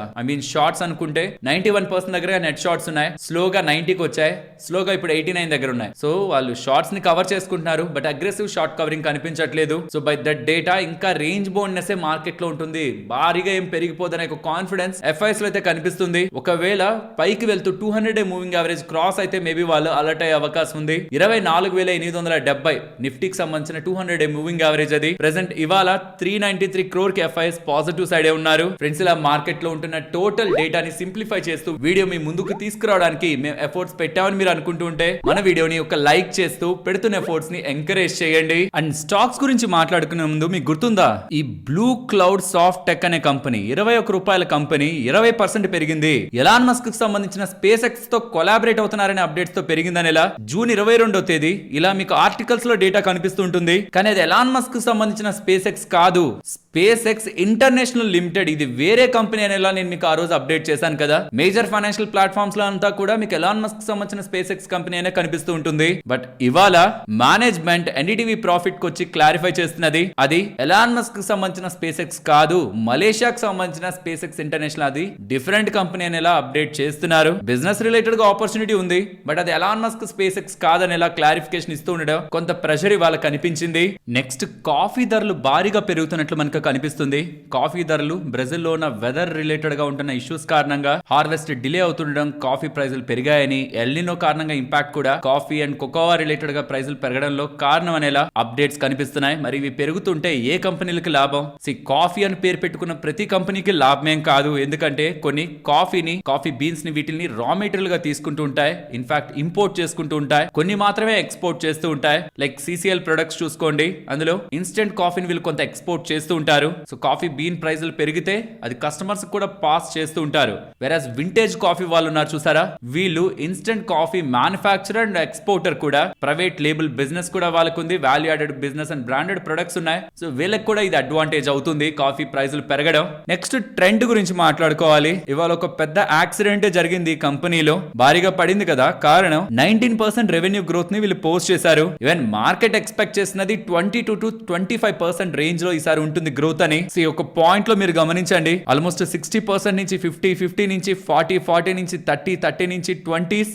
షార్ట్స్ అనుకుంటే 91% దగ్గర నెట్ షార్ట్స్ ఉన్నాయి. స్లోగా 90కి వచ్చాయి, స్లోగా ఇప్పుడు 89 దగ్గర ఉన్నాయి. సో వాళ్ళు షార్ట్స్ ని కవర్ చేసుకుంటున్నారు, బట్ అగ్రెసివ్ షార్ట్ కవరింగ్ కనిపించట్లేదు. సో బై దట్ డేటా ఇంకా రేంజ్ బౌండ్నెస్ మార్కెట్ లో ఉంటుంది, భారీగా ఏం పెరిగిపోదనే ఒక కాన్ఫిడెన్స్ ఎఫ్ఐఎస్ లో అయితే కనిపిస్తుంది. ఒకవేళ పైకి వెళ్తూ 200-day మూవింగ్ యావరేజ్ క్రాస్ అయితే మేబీ వాళ్ళు అలర్ట్ అయ్యే అవకాశం ఉంది. 24,870 నిఫ్టీకి సంబంధించిన 200-day మూవింగ్ యావరేజ్ అది. ప్రెసెంట్ ఇవాళ 393 crore కి ఎఫ్ఐఎస్ పాజిటివ్ సైడ్ ఉన్నారు. ఫ్రెండ్స్, ఇలా మార్కెట్ లో ఉంటున్న టోటల్ డేటాని సింప్లిఫై చేస్తూ వీడియో మీ ముందుకు తీసుకురావడానికి మేము ఎఫర్ట్స్ పెట్టామని మీరు అనుకుంటూ ఉంటే మన వీడియోని ఒక లైక్ చేస్తూ పెడుతున్న ఎఫర్ట్స్ ని ఎంకరేజ్ చేయండి. అండ్ స్టాక్స్ గురించి మాట్లాడుకునే ముందు మీకు గుర్తుందా, ఈ బ్లూ క్లౌడ్ సాఫ్ట్ టెక్ అనే కంపెనీ ₹21 కంపెనీ 20% పెరిగింది. ఎలాన్ మస్క్ కి సంబంధించిన స్పేస్ ఎక్స్ తో కొలాబరేట్ అవుతున్నారనే అప్డేట్స్ తో పెరిగిందని ఎలా జూన్ 22వ తేదీ ఇలా మీకు ఆర్టికల్స్ లో డేటా కనిపిస్తుంటుంది. కానీ అది ఎలాన్ మస్క్ కి సంబంధించిన స్పేస్ ఎక్స్ కాదు, స్పేస్ ఎక్స్ ఇంటర్నేషనల్ లిమిటెడ్ ఇది వేరే కంపెనీ అనేలా నేను మీకు ఆ రోజు అప్డేట్ చేశాను కదా. మేజర్ ఫైనాన్షియల్ ప్లాట్ఫామ్స్ లో అంతా కూడా మీకు ఎలాన్ మస్క్ సంబంధించిన స్పేస్ ఎక్స్ కంపెనీ అనే కనిపిస్తూ ఉంటుంది. బట్ ఇవాళ మేనేజ్మెంట్ ఎన్డీటీవీ ప్రాఫిట్ కి వచ్చి క్లారిఫై చేస్తున్నది అది ఎలాన్ మస్క్ కి సంబంధించిన స్పేస్ ఎక్స్ కాదు, మలేషియాకి సంబంధించిన స్పేస్ ఎక్స్ ఇంటర్నేషనల్ అది డిఫరెంట్ కంపెనీ అనేలా అప్డేట్ చేస్తున్నారు. బిజినెస్ రిలేటెడ్ గా ఆపర్చునిటీ ఉంది, బట్ అది ఎలాన్ మస్క్ స్పేస్ ఎక్స్ కాదనేలా క్లారిఫికేషన్ ఇస్తూ ఉండడం కొంత ప్రెషర్ ఇవాళ కనిపించింది. నెక్స్ట్ కాఫీ ధరలు భారీగా పెరుగుతున్నట్లు మనకు కనిపిస్తుంది. కాఫీ ధరలు బ్రెజిల్ లో ఉన్న వెదర్ రిలేటెడ్ గా ఉంటున్న ఇష్యూస్ కారణంగా హార్వెస్ట్ డిలే అవుతుండడం కాఫీ ప్రైజులు పెరిగాయని, ఎల్నినో కారణంగా ఇంపాక్ట్ కూడా కాఫీ అండ్ కోకోవా రిలేటెడ్ గా ప్రైజులు పెరగడంలో కారణం అనేలా అప్డేట్స్ కనిపిస్తున్నాయి. మరి ఇవి పెరుగుతుంటే ఏ కంపెనీలకి లాభం? కాఫీ అని పేరు పెట్టుకున్న ప్రతి కంపెనీకి లాభమేం కాదు, ఎందుకంటే కొన్ని కాఫీ బీన్స్ ని వీటిని రా మెటీరియల్ గా తీసుకుంటూ ఉంటాయి, ఇన్ఫాక్ట్ ఇంపోర్ట్ చేసుకుంటూ ఉంటాయి, కొన్ని మాత్రమే ఎక్స్పోర్ట్ చేస్తూ ఉంటాయి. లైక్ CCL ప్రొడక్ట్స్ చూసుకోండి, అందులో ఇన్స్టెంట్ కాఫీని వీళ్ళు కొంత ఎక్స్పోర్ట్ చేస్తూ ఉంటారు. సో కాఫీ బీన్ ప్రైజులు పెరిగితే అది కస్టమర్స్ కూడా పాస్ చేస్తూ ఉంటారు. వెరాజ్ వింటేజ్ కాఫీ వాళ్ళు ఉన్నారు చూసారా, వీళ్ళు instant coffee manufacturer and exporter కూడా, ప్రైవేట్ లేబుల్ బిజినెస్ కూడా వాళ్ళకు ఉంది, value added business and branded products ఉన్నాయి. సో వీళ్ళకి కూడా ఇది అడ్వాంటేజ్ అవుతుంది కాఫీ ప్రైజులు పెరగడం. నెక్స్ట్ ట్రెండ్ గురించి మాట్లాడుకోవాలి. ఇవాళ ఒక పెద్ద యాక్సిడెంట్ జరిగింది కంపెనీలో, భారీగా పడింది కదా. కారణం 19% రెవెన్యూ గ్రోత్ ని వీళ్ళు పోస్ట్ చేశారు. ఈవెన్ మార్కెట్ ఎక్స్పెక్ట్ చేసినది 22 to 25% రేంజ్ లో ఈసారి ఉంటుంది గ్రోత్ అని. ఒక పాయింట్ లో మీరు గమనించండి, ఆల్మోస్ట్ 60% నుంచి 50 నుంచి 40 నుంచి 30 నుంచి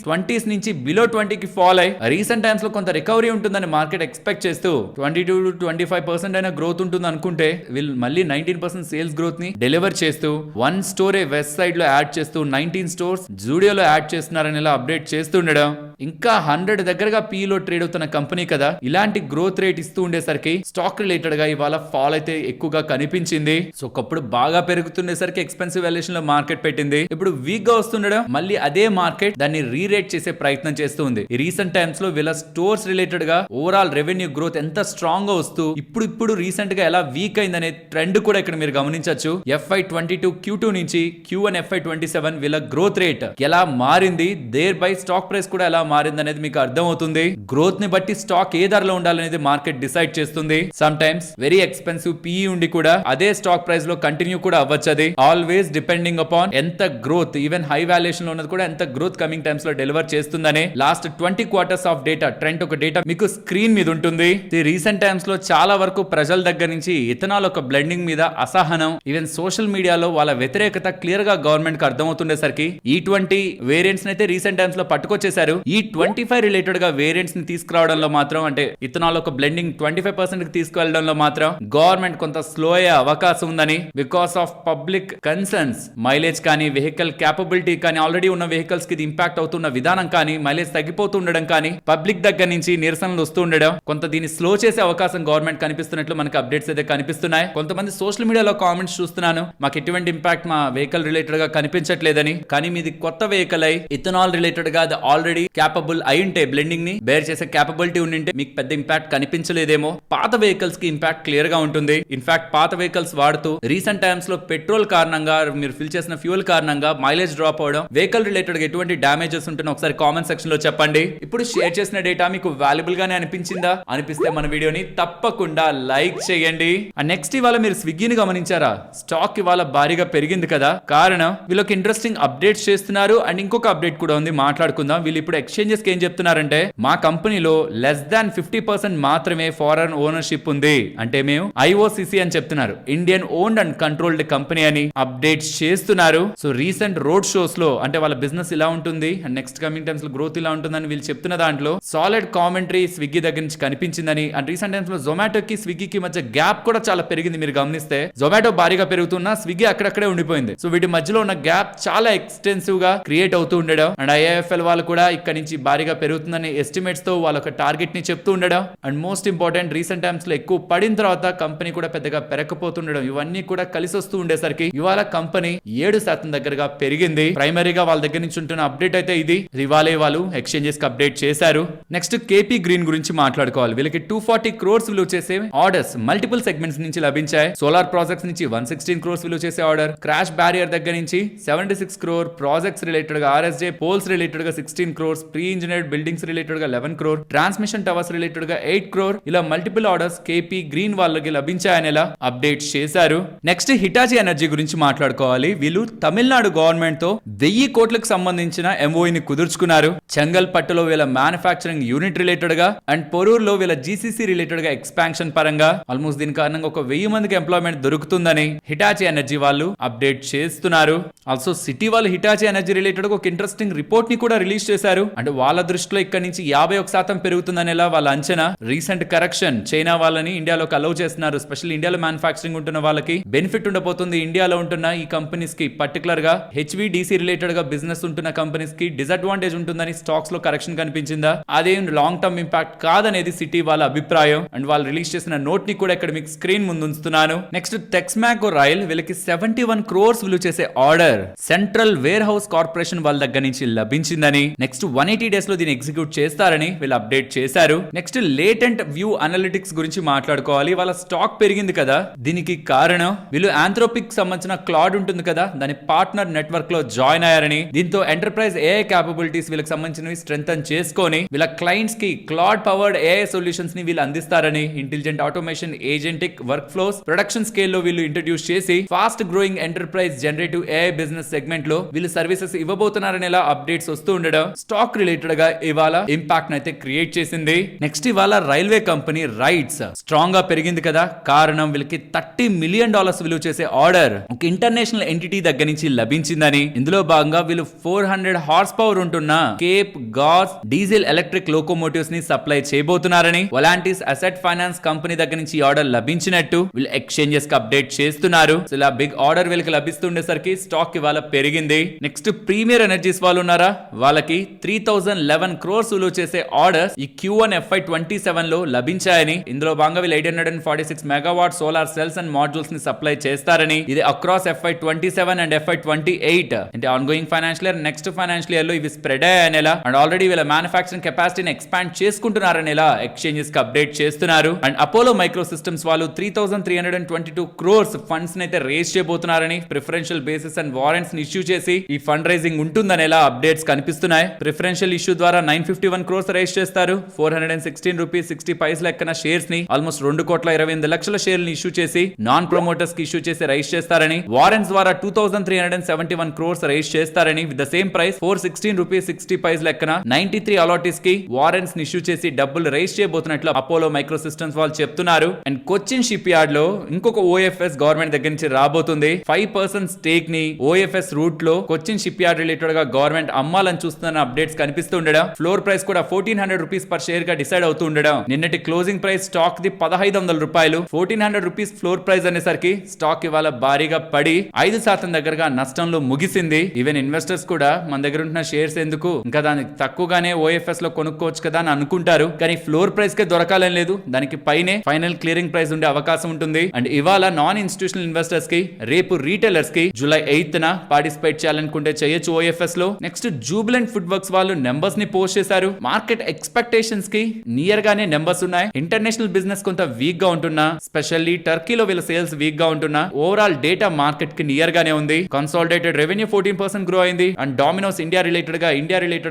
20s నుంచి బిలో 20కి ఫాల్ అయ్యి రీసెంట్ టైమ్స్ లో కొంత రికవరీ ఉంటుందని మార్కెట్ ఎక్స్పెక్ట్ చేస్తూ 22 to 25% అయినా గ్రోత్ ఉంటుంది అనుకుంటే వీళ్ళు మళ్ళీ 19% సేల్స్ గ్రోత్ ని డెలివర్ చేస్తూ 1 స్టోరే వెస్ట్ సైడ్ లో యాడ్ చేస్తూ 19 స్టోర్స్ జూడియోలో యాడ్ చేస్తున్నారని ఇలా అప్డేట్ చేస్తుండడం. ఇంకా 100 దగ్గరగా పీలో ట్రేడ్ అవుతున్న కంపెనీ కదా, ఇలాంటి గ్రోత్ రేట్ ఇస్తూ ఉండేసరికి స్టాక్ రిలేటెడ్ గా ఇవాళ ఫాల్ అయితే ఎక్కువగా కనిపించింది. సో ఒకప్పుడు బాగా పెరుగుతుండేసరికి ఎక్స్పెన్సివ్ వాల్యుయేషన్ లో మార్కెట్ పెట్టింది, ఇప్పుడు వీక్ గా వస్తుండడం మళ్ళీ అదే మార్కెట్ దాన్ని రీరేట్ చేసే ప్రయత్నం చేస్తుంది. ఈ రీసెంట్ టైమ్స్ లో వీళ్ళ స్టోర్స్ రిలేటెడ్ గా ఓవరాల్ రెవెన్యూ గ్రోత్ ఎంత స్ట్రాంగ్ గా వస్తూ ఇప్పుడు రీసెంట్ గా ఎలా వీక్ అయిందనే ట్రెండ్ కూడా ఇక్కడ మీరు గమనించవచ్చు. FY22 Q2 నుంచి Q1 FY27 వీళ్ళ గ్రోత్ రేట్ ఎలా మారింది, దేర్ బై స్టాక్ ప్రైస్ కూడా ఎలా మారింది అనేది మీకు అర్థం అవుతుంది. గ్రోత్ ని బట్టి స్టాక్ ఏ ధరలో ఉండాలనేది మార్కెట్ డిసైడ్ చేస్తుంది. Some times very expensive PE ఉండి కూడా అదే స్టాక్ ప్రైస్ లో కంటిన్యూ కూడా అవ్వచ్చు. అది ఆల్వేస్ డిపెండింగ్ అపాన్ ఎంత గ్రోత్, ఈవెన్ హై వాల్యుయేషన్ లో ఉన్నది కూడా ఎంత గ్రోత్ కమింగ్ టైమ్స్ లో డెలివర్ చేస్తుందనే last 20 quarters of data trend ఒక డేటా మీకు స్క్రీన్ మీద ఉంటుంది. రీసెంట్ టైమ్స్ లో చాలా వరకు ప్రజల దగ్గర నుంచి ఇథనాల్ ఒక బ్లెండింగ్ మీద అసహనం, ఈవెన్ సోషల్ మీడియాలో వాళ్ళ వ్యతిరేకత క్లియర్ గా గవర్నమెంట్ కి అర్థమవుతుండేసరికి E20 వేరియంట్స్ అయితే రీసెంట్ టైమ్స్ లో పట్టుకొచ్చేసారు. E25 రిలేటెడ్ గా వేరియంట్స్ ని తీసుకురావడంలో మాత్రం, అంటే ఇథనాల్ ఒక బ్లెండింగ్ 25% కి తీసుకువెళ్ళడంలో మాత్రం గవర్నమెంట్ కొంత స్లో అయ్యే అవకాశం ఉందని, because of public concerns, mileage కానీ వెహికల్ క్యాపబిలిటీ కానీ, ఆల్రెడీ ఉన్న వెహికల్స్ కి ఇంపాక్ట్ అవుతున్న విధానం కానీ, మైలేజ్ తగ్గిపోతూ ఉండడం కానీ, పబ్లిక్ దగ్గర నుంచి నిరసనలు వస్తూ ఉండడం కొంత దీన్ని స్లో చేసే అవకాశం గవర్నమెంట్ కనిపిస్తున్నట్లు మనకు అప్డేట్స్ అయితే కనిపిస్తున్నాయి. కొంతమంది సోషల్ మీడియాలో కామెంట్స్ చూస్తున్నాను, మాకు ఎటువంటి ఇంపాక్ట్ మా వెహికల్ రిలేటెడ్ గా కనిపించట్లేదని. కానీ మీది కొత్త వెహికల్ అయి ఇథనాల్ రిలేటెడ్ గా అది ఆల్రెడీ క్యాపబుల్ అయి ఉంటే, బ్లెండింగ్ ని బేర్ చేసే క్యాపబిలిటీ ఉండింటే మీకు పెద్ద ఇంపాక్ట్ కనిపించలేదేమో. పాత వెహికల్స్ కి ఇంపాక్ట్ క్లియర్ గా ఉంటుంది. ఇన్ఫాక్ట్ పాత వెహికల్స్ వాడుతూ రీసెంట్ టైమ్స్ లో పెట్రోల్ కారణంగా, మీరు ఫిల్ చేసిన ఫ్యూల్ కారణంగా మైలేజ్ డ్రాప్ అవడం, వెహికల్ రిలేటెడ్ గా ఎటువంటి డామేజెస్ ఉంటున్నా ఒకసారి కామెంట్ సెక్షన్ లో చెప్పండి. ఇప్పుడు షేర్ చేసిన డేటా మీకు వాల్యుబుల్ గానే అనిపించిందా? అనిపిస్తే మన వీడియోని తప్పకుండా లైక్ చేయండి. నెక్స్ట్ ఇవాళ మీరు స్విగ్గీని గమనించారా? స్టాక్ ఇవాళ భారీగా పెరిగింది కదా. కారణం వీళ్ళకి ఇంట్రెస్టింగ్ అప్డేట్స్ చేస్తున్నారు. అండ్ ఇంకొక అప్డేట్ కూడా ఉంది, మాట్లాడుకుందాం. వీళ్ళు ఇప్పుడు ఎక్స్చేంజెస్ కి ఏం చెప్తున్నారంటే, మా కంపెనీలో లెస్ దాన్ 50% మాత్రమే ఫారెన్ ఓనర్షిప్ ఉంది, అంటే మేము IOCC అని చెప్తున్నారు, Indian owned and controlled company అని అప్డేట్స్ చేస్తున్నారు. సో రీసెంట్ రోడ్ షోస్ లో, అంటే వాళ్ళ బిజినెస్ ఇలా ఉంటుంది అండ్ నెక్స్ట్ కమింగ్ టైమ్స్ లో గ్రోత్ ఇలా ఉంటుందని వీళ్ళు చెప్తున్న దాంట్లో సాలిడ్ కామెంటరీ స్విగ్గీ దగ్గర నుంచి కనిపించిందని. అండ్ రీసెంట్ టైమ్స్ లో జొమాటోకి స్విగ్గీకి మధ్య గ్యాప్ కూడా చాలా పెరిగింది. మీరు గమనిస్తే జొమాటో భారీగా పెరుగుతున్నా స్విగ్గీ అక్కడక్కడే ఉండిపోయింది. సో వీటి మధ్యలో ఉన్న గ్యాప్ చాలా ఎక్స్టెన్సివ్ గా క్రియేట్ అవుతూ ఉండడం. అండ్ IIFL వాళ్ళు కూడా ఇక్కడ నుంచి భారీగా పెరుగుతుందని ఎస్టిమేట్స్ తో వాళ్ళ టార్గెట్ ని చెప్తూ ఉండడం. And most important, recent times లో ఎక్కువ పడిన తర్వాత కంపెనీ కూడా పెద్దగా పెరగకపోతుండడం, ఇవన్నీ కూడా కలిసి వస్తూ ఉండేసరికి ఇవాళ కంపెనీ 7% దగ్గరగా పెరిగింది. ప్రైమరీగా వాళ్ళ దగ్గర నుంచి ఉంటున్న అప్డేట్ అయితే ఇది. ఇవాళే వాళ్ళు ఎక్స్చేంజెస్ కి అప్డేట్ చేశారు. నెక్స్ట్ KP గ్రీన్ గురించి మాట్లాడుకోవాలి. వీళ్ళకి 240 crores విలువ చేసే ఆర్డర్స్ మల్టిపుల్ సెగ్మెంట్స్ నుంచి లభించాయి. సోలార్ ప్రాజెక్ట్స్ నుంచి 116 crores విలువ చేసే ఆర్డర్, క్రాష్ బ్యారియర్ దగ్గర నుంచి 76 crore, ప్రాజెక్ట్స్ రిలేటెడ్ గా RSJ పోల్స్ రిలేటెడ్ గా 16 crores, pre engineered buildings related గా 11 crore, ట్రాన్స్మిషన్ టవర్స్ రిలేటెడ్ గా 8 crore, ఇలా మల్టిపుల్ ఆర్డర్స్ KP గ్రీన్ వాళ్ళకి లభించాయనేలా అప్డేట్ చేశారు. నెక్స్ట్ హిటాచీ ఎనర్జీ గురించి మాట్లాడుకోవాలి. వీళ్ళు తమిళనాడు గవర్నమెంట్ తో 1000 కోట్లకు సంబంధించిన ఎంఓఈని కుదుర్చుకున్నారు. చెంగల్ పట్టులో వీళ్ళ మ్యానుఫ్యాక్చరింగ్ యూనిట్ రిలేటెడ్ గా అండ్ పొరూరులో వీళ్ళ జీసీసీ రిలేటెడ్ గా ఎక్స్పాన్షన్ పరంగా ఆల్మోస్ట్ దీని కారణంగా ఒక 1000 మందికి ఎంప్లాయ్మెంట్ దొరుకుతుందని హిటాచీ ఎనర్జీ వాళ్ళు అప్డేట్ చేస్తున్నారు. ఆల్సో సిటీ వాళ్ళు హిటాచీ ఎనర్జీ రిలేటెడ్ ఒక ఇంట్రెస్టింగ్ రిపోర్ట్ ని కూడా రిలీజ్ చేశారు. అంటే వాళ్ళ దృష్టిలో ఇక్కడ నుంచి 51% పెరుగుతుందనేలా వాళ్ళ అంచనా. రీసెంట్ కరెక్షన్ చైనా వాళ్ళని ఇండియాలోకి అలౌ చేస్తున్నారు. స్పెషల్ ఇండియాలో మ్యానుఫ్యాక్చరింగ్ ఉంటున్న వాళ్ళకి బెనిఫిట్ ఉండబోతుంది. ఇండియాలో ఉంటున్న ఈ కంపెనీస్ కి పర్టికులర్ గా హెచ్విడిసి రిలేటెడ్ గా బిజినెస్ ఉంటున్న కంపెనీస్ కి డిసడ్వాంటేజ్ ఉంటుందని స్టాక్స్ లో కరెక్షన్ కనిపించిందా? అదేం లాంగ్ టర్మ్ ఇంపాక్ట్ కాదనేది సిటీ వాళ్ళ అభిప్రాయం. అండ్ వాళ్ళు రిలీజ్ చేసిన నోట్ ని కూడా ఇక్కడ మీకు స్క్రీన్ ముందు ఉంచుతున్నాను. నెక్స్ట్ టెక్స్మాకో రైల్ వీళ్ళకి 71 crores విలువ చేసే order central warehouse corporation వాళ్ళ దగ్గర నుంచి లభించిందని, నెక్స్ట్ 180 days లో దీన్ని ఎగ్జిక్యూట్ చేస్తారని వీళ్ళు అప్డేట్ చేశారు. నెక్స్ట్ లేటెంట్ వ్యూ అనలిటిక్స్ గురించి మాట్లాడుకోవాలి. వాళ్ళ స్టాక్ పెరిగింది కదా, దీనికి కారణం వీళ్ళు ఆంథ్రోపిక్ సంబంధించిన క్లాడ్ ఉంటుంది కదా, దాని పార్ట్నర్ నెట్వర్క్ లో జాయిన్ అయ్యారని, దీంతో ఎంటర్ప్రైజ్ ఏఐ క్యాపబిలిటీస్ వీళ్ళకి సంబంధించినవి స్ట్రెంథన్ చేసుకొని వీళ్ళ క్లయింట్స్ కి క్లాడ్ పవర్డ్ ఏఐ సొల్యూషన్స్ ని వీళ్ళు అందిస్తారని, intelligent automation agentic workflows production scale లో వీళ్ళు ఇంట్రడ్యూస్ చేసి fast growing enterprise generative AI business segment లో వీళ్ళు సర్వీసెస్ ఇవ్వబోతున్నారని ఇలా అప్డేట్స్ వస్తూ ఉండడం స్టాక్ రిలేటెడ్ గా ఇవాళ ఇంపాక్ట్ అయితే క్రియేట్ చేసింది. నెక్స్ట్ ఇవాళ రైల్వే కంపెనీ రైట్స్ స్ట్రాంగ్ గా పెరిగింది కదా, కారణం వీళ్ళకి $30 million విలువ చేసే ఆర్డర్ ఒక ఇంటర్నేషనల్ ఎంటిటీ దగ్గర నుంచి లభించిందని, ఇందులో భాగంగా వీళ్ళు 400 హార్స్ పవర్ ఉంటున్న cape gauge diesel electric locomotives ని సప్లై చేయబోతున్నారని, వలాంటిస్ అసెట్ ఫైనాన్స్ కంపెనీ దగ్గర నుంచి ఈ ఆర్డర్ లభించినట్టు వీళ్ళు ఎక్స్చేంజెస్ కి అప్డేట్ చేస్తున్నారు. సో ఇలా బిగ్ ఆర్డర్ వీళ్ళకి లభిస్తుండేసరికి స్టాక్ ఇవాళ పెరిగింది. నెక్స్ట్ ప్రీమియర్ ఎనర్జీస్ వాళ్ళు ఉన్నారా, వాళ్ళకి 3011 crores విలువ చేసే ఆర్డర్స్ ఈ Q1 FY27 లో లభించాయని, ఇందులో భాగంగా వీళ్ళు 846 megawatt solar cells and modules ని సప్లై చేస్తారని, ఇది అక్రాస్ FY27 అండ్ FY28 అంటే ongoing financial year next financial year లో ఇవి స్ప్రెడ్ అయ్యానేలా అండ్ ఆల్రెడీ వీళ్ళ మ్యానుఫ్యాక్చరింగ్ కెపాసిటీని ఎక్స్పాండ్ చేసుకుంటున్నారనేలా ఎక్స్చేంజెస్ కి అప్డేట్ చేస్తున్నారు. అండ్ అపోలో మైక్రో సిస్టమ్స్ వాళ్ళు 3322 crores ఫండ్స్ ని అయితే రేస్ చేయబోతున్నారని, ప్రిఫరెన్షియల్ బేసిస్ అండ్ వారెంట్స్ ని ఇష్యూ చేసి ఈ ఫండ్ రైజింగ్ ఉంటుందనేలా అప్డేట్స్ కనిపిస్తున్నాయి. ప్రిఫరెన్షియల్ ఇష్యూ ద్వారా 951 crores రేస్ చేస్తారు. 416 రూపీస్ 60 పైసల లెక్కన షేర్స్ ని ఆల్మోస్ట్ 2,28,00,000 షేర్లు ని ఇష్యూ చేసి నాన్ ప్రమోటర్స్ కి ఇష్యూ చేసి రైస్ చేస్తారని, వారెంట్స్ ద్వారా 2371 crores రైస్ చేస్తారని, with the same price 416 rupees 60 పైసల లెక్కన 93 అలాటీస్ కి వారెంట్స్ ని ఇష్యూ చేసి డబ్బులు రైస్ చేయబోతున్నట్లు అపోలో మైక్రో సిస్టమ్స్ వాళ్ళు చెప్తున్నారు. అండ్ కొచ్చిన్ షిప్ యార్డ్ లో ఇంకొక ఓఎఫ్ఎస్ గవర్నమెంట్ దగ్గర నుంచి రాబోతుంది. 5% స్టేక్ ని ఓఎఫ్ఎస్ రూట్ లో కొచ్చిన్ షిప్ యార్డ్ రిలేటెడ్ గా గవర్నమెంట్ అమ్మాలని చూస్తున్న అప్డేట్స్ కనిపిస్తూ ఉండడం, ఫ్లోర్ ప్రైస్ కూడా 1400 రూపీస్ పర్ షేర్ గా డిసైడ్ అవుతూ ఉండడం, నిన్నటి క్లోజింగ్ ప్రైస్ స్టాక్ ది 1500 రూపాయలు, 1400 రూపీస్ ఫ్లోర్ ప్రైస్ అనేసరికి స్టాక్ ఇవాళ భారీగా పడి 5% దగ్గరగా నష్టంలో ముగిసింది. ఈవెన్ ఇన్వెస్టర్స్ కూడా మన దగ్గర ఉంటున్న షేర్స్ ఎందుకు, ఇంకా దానికి తక్కువగానే ఓఎఫ్ఎస్ లో కొనుక్కోవచ్చు కదా అని అనుకుంటారు. కానీ ఫ్లోర్ ప్రైస్ కే దొరకాలని లేదు, దానికి పైనే ఫైనల్ క్లియరింగ్ ప్రైస్ ఉండే అవకాశం ఉంటుంది. అండ్ ఇవాళ నాన్ ఇన్స్టిట్యూషనల్ ఇన్వెస్టర్స్ కి, రేపు రీటైలర్స్ కి జూలై 8th పార్టిసిపేట్ చేయాలనుకుంటే చేయొచ్చు ఓఎఫ్ఎస్ లో. నెక్స్ట్ జూబిలెంట్ ఫుడ్ వర్క్స్ వాళ్ళు నెంబర్స్ ని పోస్ట్ చేశారు. మార్కెట్ ఎక్స్పెక్టేషన్స్ కి నియర్ గానే నెంబర్స్ ఉన్నాయి. ఇంటర్నేషనల్ బిజినెస్ కొంత వీక్ గా ఉంటున్నా, స్పెషల్లీ టర్కీలో వీళ్ళ సేల్స్ వీక్ గా ఉంటున్నా, ఓవరాల్ డేటా మార్కెట్ కి నియర్ గానే ఉంది. కన్సాలిడేటెడ్ రెవెన్యూ 14% గ్రో అయింది. అండ్ డామినోస్ ఇండియా రిలేటెడ్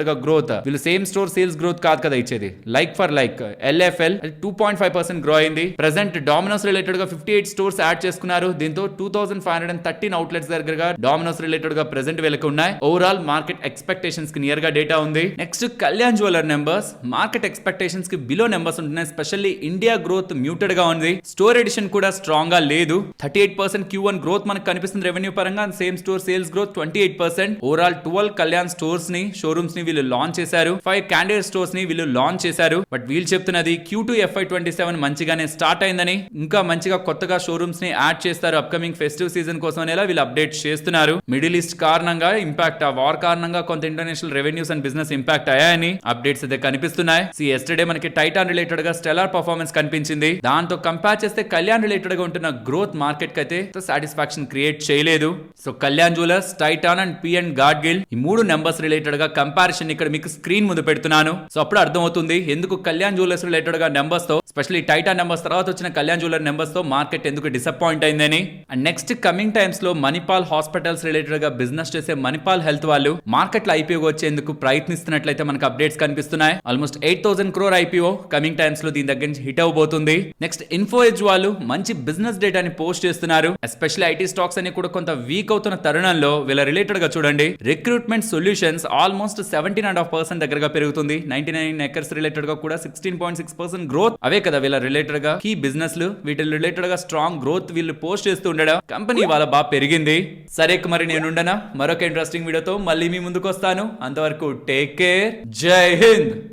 గా గ్రోత్ వీళ్ళు సేమ్ స్టోర్ సేల్స్ గ్రోత్ కాదు కదా ఇచ్చేది, like for like LFL 2.5% grow అయింది. ప్రెసెంట్ డామినోస్ రిలేటెడ్ గా 58 స్టోర్స్ యాడ్ చేసుకున్నారు. దీంతో 2513 అవుట్లెట్స్ దగ్గరగా డామినోస్ రిలేటెడ్ గా ప్రెసెంట్ వీళ్ళకి ఉన్నాయి. ఓవరాల్ మార్కెట్ ఎక్స్పెక్టేషన్స్ కి నియర్ గా డేటా ఉంది. Next Kalyan jeweller numbers market expectations కి బిలో నెంబర్స్ ఉంటున్నాయి. స్పెషల్లీ ఇండియా గ్రోత్ మ్యూటెడ్ గా ఉంది. స్టోర్ ఎడిషన్ కూడా స్ట్రాంగ్ గా లేదు. 38% Q1 గ్రోత్ మనకు కనిపిస్తుంది రెవెన్యూ పరంగా. Same store sales growth 28%. Overall 12 Kalyan stores ని, షోరూమ్స్ ని వీళ్ళు లాంచ్ చేశారు. 5 క్యాండిడేట్ స్టోర్స్ ని వీళ్ళు లాంచ్ చేశారు. బట్ వీళ్ళు చెప్తున్నది Q2 FY27 మంచిగానే స్టార్ట్ అయిందని, ఇంకా మంచిగా కొత్తగా షోరూమ్స్ ని యాడ్ చేస్తారు అప్కమింగ్ ఫెస్టివ్ సీజన్ కోసం అనేలా వీళ్ళు అప్డేట్ చేస్తున్నారు. మిడిల్ ఈస్ట్ కారణంగా ఇంపాక్ట్, ఆ వార్ కారణంగా కొంత international revenues and business impact అయ్యాయని అప్డేట్స్ అయితే కనిపిస్తున్నాయి. ఎస్టర్డే మనకి టైటాన్ రిలేటెడ్ గా స్టెలార్ పర్ఫార్మెన్స్ కనిపించింది. దాంతో కంపేర్ చేస్తే కళ్యాణ్ రిలేటెడ్ గా ఉంటున్న గ్రోత్ మార్కెట్ కి అయితే సాటిస్ఫాక్షన్ క్రియేట్ చేయలేదు. So Kalyan jewellers, Titan and P and Gadgil ఈ 3 నెంబర్స్ రిలేటెడ్ గా కంపారిజన్ ఇక్కడ మీకు స్క్రీన్ ముందు పెడుతున్నాను. సో అప్పుడు అర్థమవుతుంది ఎందుకు కళ్యాణ్ జ్యువెలర్స్ రిలేటెడ్ గా నెంబర్స్ తో, స్పెషల్లీ టైటాన్ నెంబర్స్ తర్వాత వచ్చిన కళ్యాణ్ జ్యువెలర్ నెంబర్స్ తో మార్కెట్ ఎందుకు డిసప్పాయింట్ అయిందని. అండ్ నెక్స్ట్ కమింగ్ టైమ్స్ లో మణిపాల్ హాస్పిటల్స్ రిలేటెడ్ గా బిజినెస్ చేసే మణిపాల్ హెల్త్ వాళ్ళు మార్కెట్ లో IPO వచ్చేందుకు ప్రయత్నిస్తున్నట్లయితే మనకు అప్డేట్స్ కనిపిస్తున్నాయి. Almost 8000 crore IPO coming times లో దీని దగ్గర నుంచి హిట్ అవబోతుంది. నెక్స్ట్ ఇన్ఫో ఎడ్జ్ వాళ్ళు మంచి బిజినెస్ డేటాని పోస్ట్ చేస్తున్నారు. ఎస్పెషల్లీ ఐటీ స్టాక్స్ అని కూడా కొంత వీక్ అవుతున్న తరుణంలో వీళ్ళ రిలేటెడ్ గా చూడండి, రిక్రూట్మెంట్ సొల్యూషన్స్ ఆల్మోస్ట్ 17.5% దగ్గరగా పెరుగుతుంది. 99 ఎకర్స్ రిలేటెడ్ గా కూడా 16.6% గ్రోత్. అవే కదా వీళ్ళ రిలేటెడ్ గా కీ బిజినెస్ లు, వీటి రిలేటెడ్ గా స్ట్రాంగ్ గ్రోత్ వీళ్ళు పోస్ట్ చేస్తూ ఉండడం కంపెనీ వాళ్ళ బాగా పెరిగింది. సరే మరి నేనుండనా, మరొక ఇంట్రెస్టింగ్ వీడియోతో మళ్ళీ మీ ముందుకు వస్తాను. అంతవరకు టేక్ కేర్, జై హింద్.